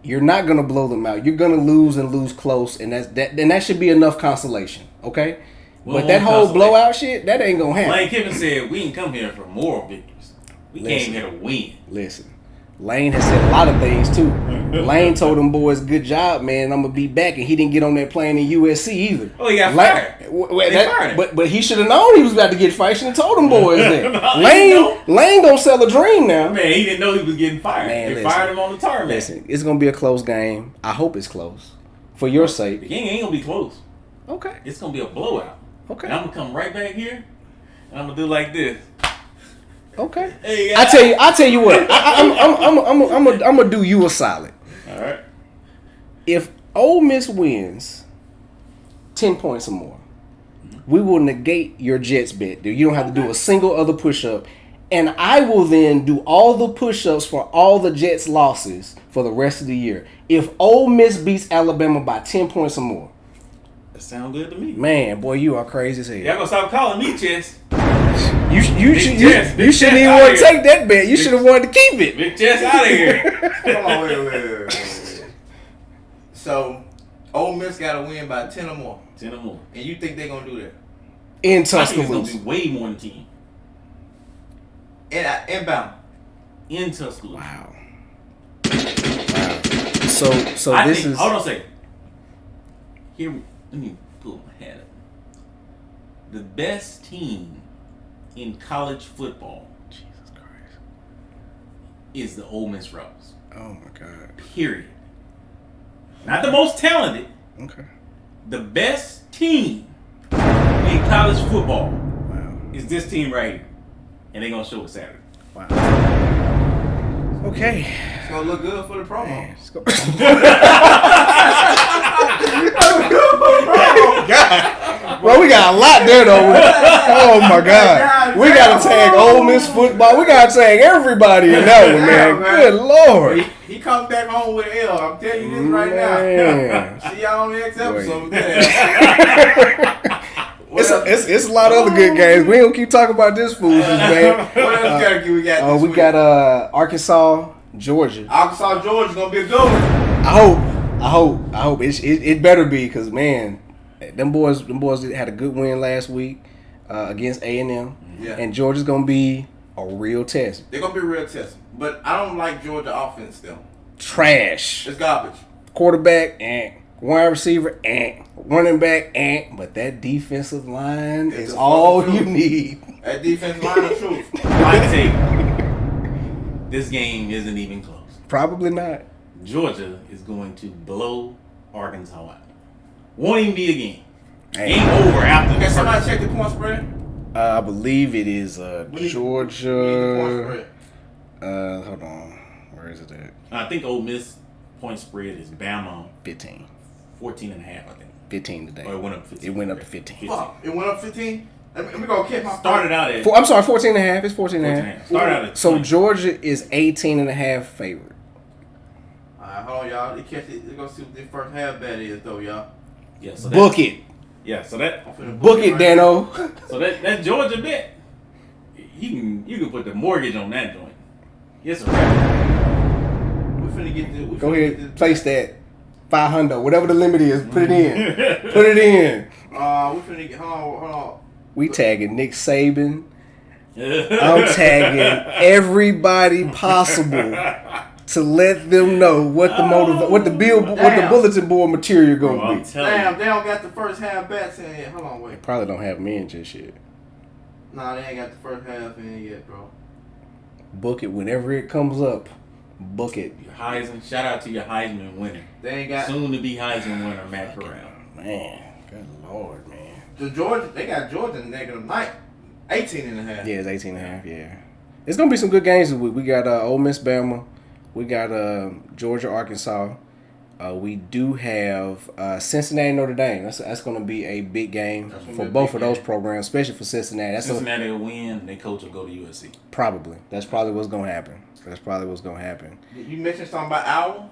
You're not gonna blow them out. You're gonna lose and lose close, and that should be enough consolation. Okay, but that whole blowout shit, that ain't gonna happen. Lane Kiffin said we didn't come here for moral victories. We came here to win. Listen, Lane has said a lot of things too. Lane told them boys, "Good job, man. I'm gonna be back," and he didn't get on that plane in USC either. Oh, he got fired. Fired him. But he should have known he was about to get fired. Should have told them boys that. Lane don't sell a dream now. Man, he didn't know he was getting fired. Man, they fired him on the tarmac. Listen, it's gonna be a close game. I hope it's close, for your sake. The game ain't gonna be close. Okay. It's gonna be a blowout. Okay. And I'm gonna come right back here, and I'm gonna do like this. Okay. Hey, I tell you what. I'm gonna do you a solid. All right. If Ole Miss wins 10 points or more, we will negate your Jets bet. You don't have to do a single other push-up. And I will then do all the push-ups for all the Jets losses for the rest of the year. If Ole Miss beats Alabama by 10 points or more. That sounds good to me. Man, boy, you are crazy as hell. Y'all gonna stop calling me Chess. You shouldn't even want to take that bet. You should have wanted to keep it. Big Chess out of here. Hold on, wait. So, Ole Miss got to win by 10 or more. 10 or more. And you think they're going to do that? In I think it's gonna Tuscaloosa. be way more than 10. Inbound. In Tuscaloosa. Wow. So I this think, is. hold on a second. Here, let me pull my hat up. The best team in college football Jesus Christ. is the Ole Miss Rebels. Oh my God. Period. Not the most talented. Okay. The best team in college football Wow. is this team right here. And they're going to show it Saturday. Wow. Okay. It's going to look good for the promo. Man, let's go. Bro, we got a lot there though. Oh my God. We gotta tag Ole Miss football. We gotta tag everybody in that one, man. Good Lord. He comes back home with an L. I'm telling you this right Man. now. See y'all on the next episode. It's a lot of other good games. We don't keep talking about this foolishness, man. What else we got this We week? got Arkansas, Georgia. Arkansas, Georgia gonna be a good one. I hope it better be, because man, them boys had a good win last week against A&M, Yeah. and Georgia's gonna be a real test. They're gonna be a real test. But I don't like Georgia offense still. Trash. It's garbage. Quarterback, wide receiver, running back, but that defensive line It's is a all fucking you truth. need. That defense line of truth. I take this game isn't even close. Probably not. Georgia is going to blow Arkansas out. Won't even be a game. Hey. Game over after the Can first. somebody check the point spread? I believe it is We need the point Georgia. spread. Hold on. Where is it at? I think Ole Miss point spread is Bama 15. 14 and a half, I think. 15 today. Or it went up 15. It went up to 15. Fuck, it went up 15? Let me go catch my Started out at I'm sorry, 14 and a half. It's 14 and a 14 and a half. half. Started out at So 20. Georgia is 18 and a half favorite. Alright, hold on, y'all. Let's catch it. Let's go see what the first half bet is, though, y'all. Yeah, so Book it. Yeah, so that I'm finna Book it, right Dano. so that Georgia bet, you can put the mortgage on that joint. It's a wrap. now. We finna get this. Go ahead, place that 500, whatever the limit is. Put it in. Put it in. We finna get. Hold on. We tagging Nick Saban. I'm tagging everybody possible to let them know what the what the bulletin board material Bro, gonna I'm be. telling Damn, you. they don't got the first half bets in yet. Hold on, wait. Probably don't have men just yet. Nah, they ain't got the first half in yet, bro. Book it whenever it comes up. Book it. Your Heisman, shout out to your Heisman winner. They ain't got Soon to be Heisman winner, Matt Corral. Man, good Lord, man. the Georgia. They got Georgia negative 18 and a half. Yeah, it's 18 and a half, yeah. It's going to be some good games this week. We got Ole Miss, Bama. We got Georgia, Arkansas. We do have Cincinnati, Notre Dame. That's going to be a big game That's gonna for be a both big of those game. programs, especially for Cincinnati. Cincinnati will win. Their coach will go to USC. Probably. That's probably what's going to happen. You mentioned something about Owl?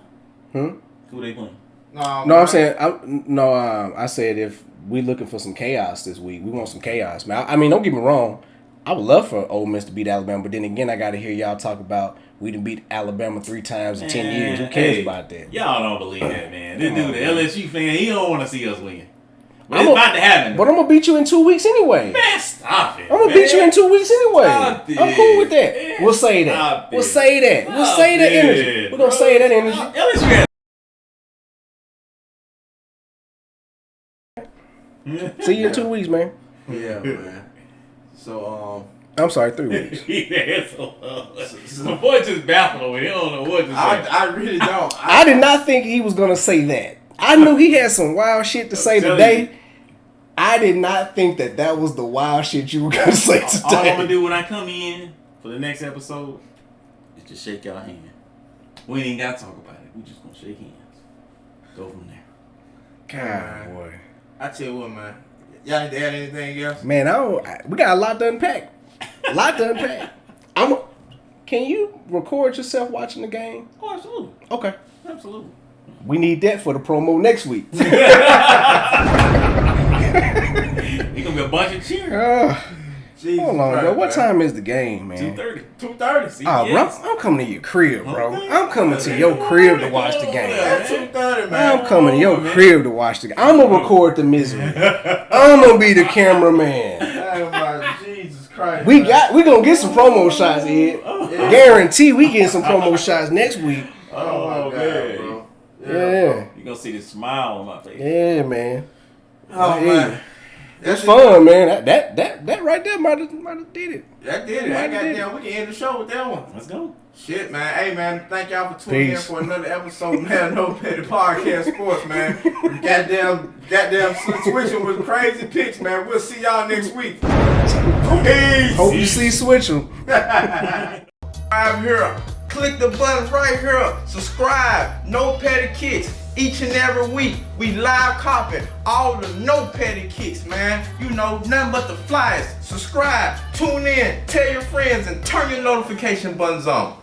Who they playing? No, I'm saying, I said if we looking for some chaos this week, we want some chaos, man. I mean, don't get me wrong. I would love for Ole Miss to beat Alabama, but then again, I got to hear y'all talk about we done beat Alabama 3 times in 10 years. Who cares about that? Y'all don't believe that, man. This dude, the LSU fan, he don't want to see us win. But it's about to happen. But I'm going to beat you in 2 weeks anyway. Man, stop it. I'm going to beat you in 2 weeks anyway. Stop it. I'm cool with that. Man, we'll say that. We'll say that. We'll say that energy. We're going to say that energy. LSU See you in 2 weeks, man. Yeah, man. So, I'm sorry, 3 weeks. My boy just baffled over here. He don't know what to say. I really don't. I did not think he was going to say that. I knew he had some wild shit to say today. I did not think that was the wild shit you were going to say today. All I'm going to do when I come in for the next episode is just shake y'all hand. We ain't even got to talk about it. We just going to shake hands. Go from there. God, boy. I tell you what, man. Y'all need to add anything else? Man, we got a lot to unpack. Can you record yourself watching the game? Oh, absolutely. Okay. Absolutely. We need that for the promo next week. It's going to be a bunch of cheering. Hold on, bro. What time is the game, man? 2:30. 2:30. Oh, bro, I'm coming to your crib, bro. I'm coming to your crib to watch the game. 2:30, man. I'm coming to your crib to watch the game. I'm going to record the misery. I'm going to be the cameraman. Jesus Christ. We going to get some promo shots, Ed. Guarantee we getting some promo shots next week. Oh, my God, bro. Yeah. You're going to see this smile on my face. Yeah, man. Oh, man. That's fun, man. That right there might have did it. That did it. I goddamn, we can end the show with that one. Let's go. Shit, man. Hey, man. Thank y'all for tuning Peace. in for another episode, man. No Petty Podcast Sports, man. Goddamn switching with crazy picks, man. We'll see y'all next week. Peace. Hope you see Switch'em. Subscribe here. Click the button right here. Subscribe. No Petty Kicks. Each and every week, we live copy all the No Petty Kicks, man. You know, nothing but the flyers. Subscribe, tune in, tell your friends, and turn your notification buttons on.